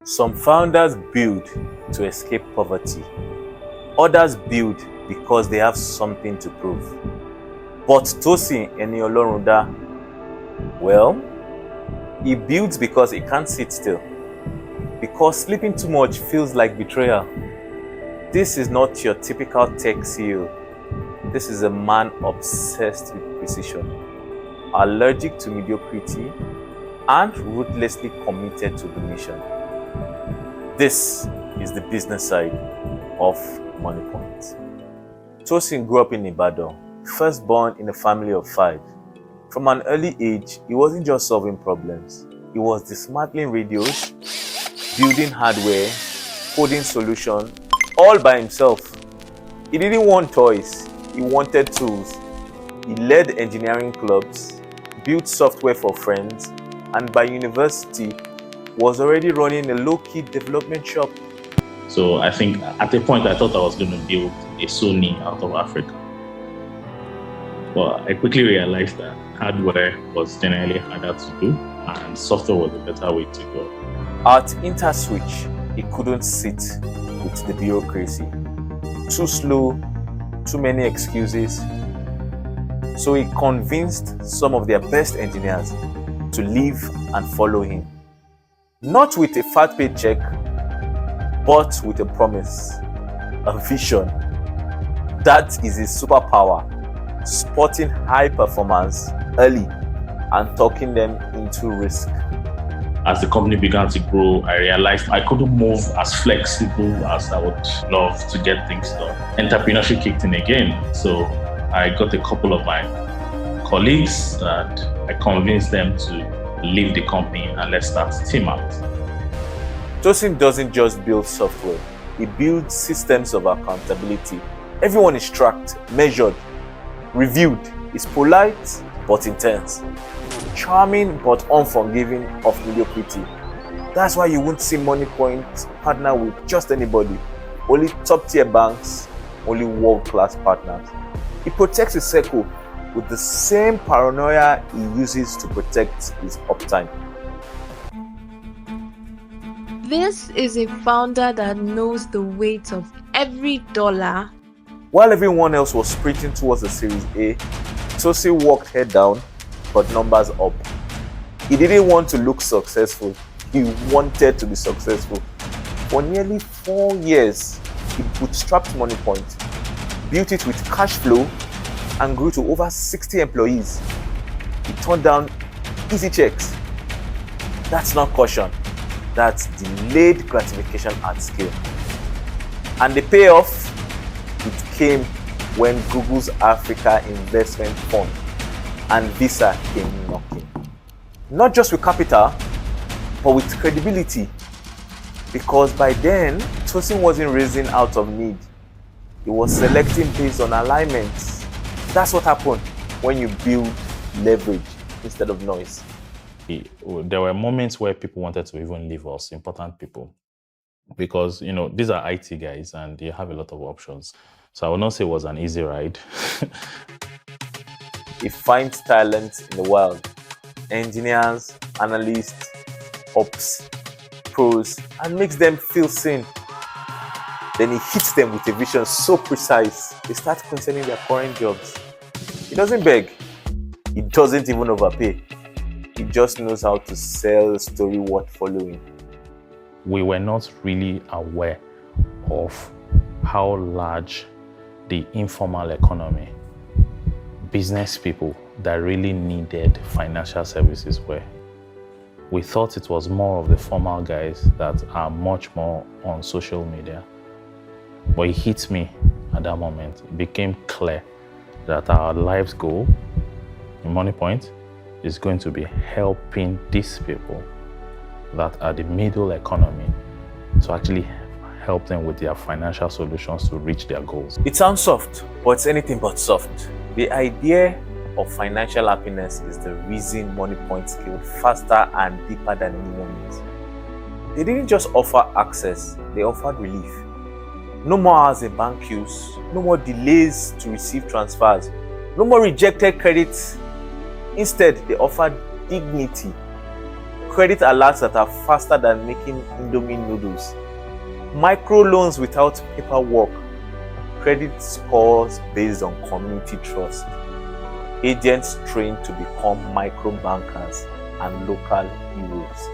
Some founders build to escape poverty. Others build because they have something to prove. But Tosin Eniolorunda, well, he builds because he can't sit still. Because sleeping too much feels like betrayal. This is not your typical tech CEO. This is a man obsessed with precision, allergic to mediocrity, and ruthlessly committed to the mission. This is the business side of Moniepoint. Tosin grew up in Ibadan, firstborn in a family of 5. From an early age, he wasn't just solving problems. He was dismantling radios, building hardware, coding solutions, all by himself. He didn't want toys, he wanted tools. He led engineering clubs, built software for friends, and by university, was already running a low-key development shop. So I think at a point I thought I was going to build a Sony out of Africa. But I quickly realized that hardware was generally harder to do and software was a better way to go. At InterSwitch, he couldn't sit with the bureaucracy. Too slow, too many excuses. So he convinced some of their best engineers to leave and follow him. Not with a fat paycheck, but with a promise, a vision. That is his superpower, spotting high performance early and talking them into risk. As the company began to grow, I realized I couldn't move as flexible as I would love to get things done. Entrepreneurship kicked in again. So I got a couple of my colleagues and I convinced them to leave the company and let's start TeamAPT. Tosin doesn't just build software, he builds systems of accountability. Everyone is tracked, measured, reviewed. He's polite but intense, charming but unforgiving of mediocrity. That's why you won't see Moniepoint partner with just anybody. Only top-tier banks, only world-class partners. He protects his circle with the same paranoia he uses to protect his uptime. This is a founder that knows the weight of every dollar. While everyone else was sprinting towards the Series A, Tosin walked head down, but numbers up. He didn't want to look successful, he wanted to be successful. For nearly 4 years, he bootstrapped Moniepoint, built it with cash flow, and grew to over 60 employees. He turned down easy checks. That's not caution, that's delayed gratification at scale. And the payoff, it came when Google's Africa Investment Fund and Visa came knocking. Not just with capital, but with credibility. Because by then, Tosin wasn't raising out of need. He was selecting based on alignments. That's what happened when you build leverage instead of noise. There were moments where people wanted to even leave us, important people, because these are IT guys and they have a lot of options. So I would not say it was an easy ride. He finds talent in the wild, engineers, analysts, ops, pros, and makes them feel seen. Then he hits them with a vision so precise, they start concerning their current jobs. He doesn't beg. He doesn't even overpay. He just knows how to sell a story worth following. We were not really aware of how large the informal economy, business people that really needed financial services were. We thought it was more of the formal guys that are much more on social media. But it hit me at that moment. It became clear that our life's goal in Moniepoint is going to be helping these people that are the middle economy to actually help them with their financial solutions to reach their goals. It sounds soft, but it's anything but soft. The idea of financial happiness is the reason Moniepoint scaled faster and deeper than anyone else. They didn't just offer access, they offered relief. No more hours in bank queues, no more delays to receive transfers, no more rejected credits. Instead, they offered dignity, credit alerts that are faster than making Indomie noodles, microloans without paperwork, credit scores based on community trust, agents trained to become micro bankers and local heroes.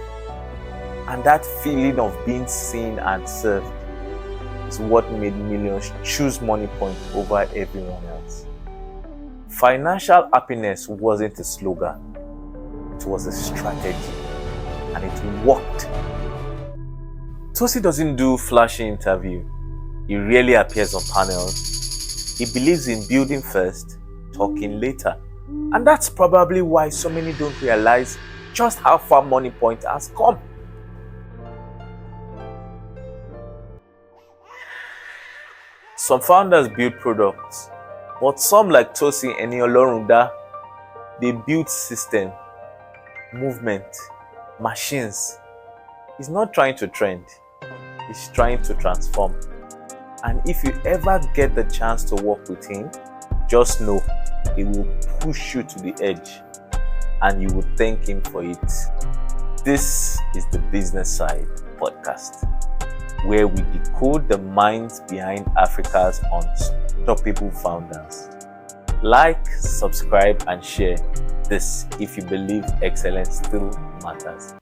And that feeling of being seen and served is what made millions choose Moniepoint over everyone else. Financial happiness wasn't a slogan, it was a strategy, and it worked. Tosin doesn't do flashy interview. He rarely appears on panels. He believes in building first, talking later. And that's probably why so many don't realize just how far Moniepoint has come. Some founders build products, but some like Tosin Eniolorunda, they build system, movement, machines. He's not trying to trend, he's trying to transform. And if you ever get the chance to work with him, just know he will push you to the edge and you will thank him for it. This is the Business Side Podcast, where we decode the minds behind Africa's unstoppable founders. Like, subscribe, and share this if you believe excellence still matters.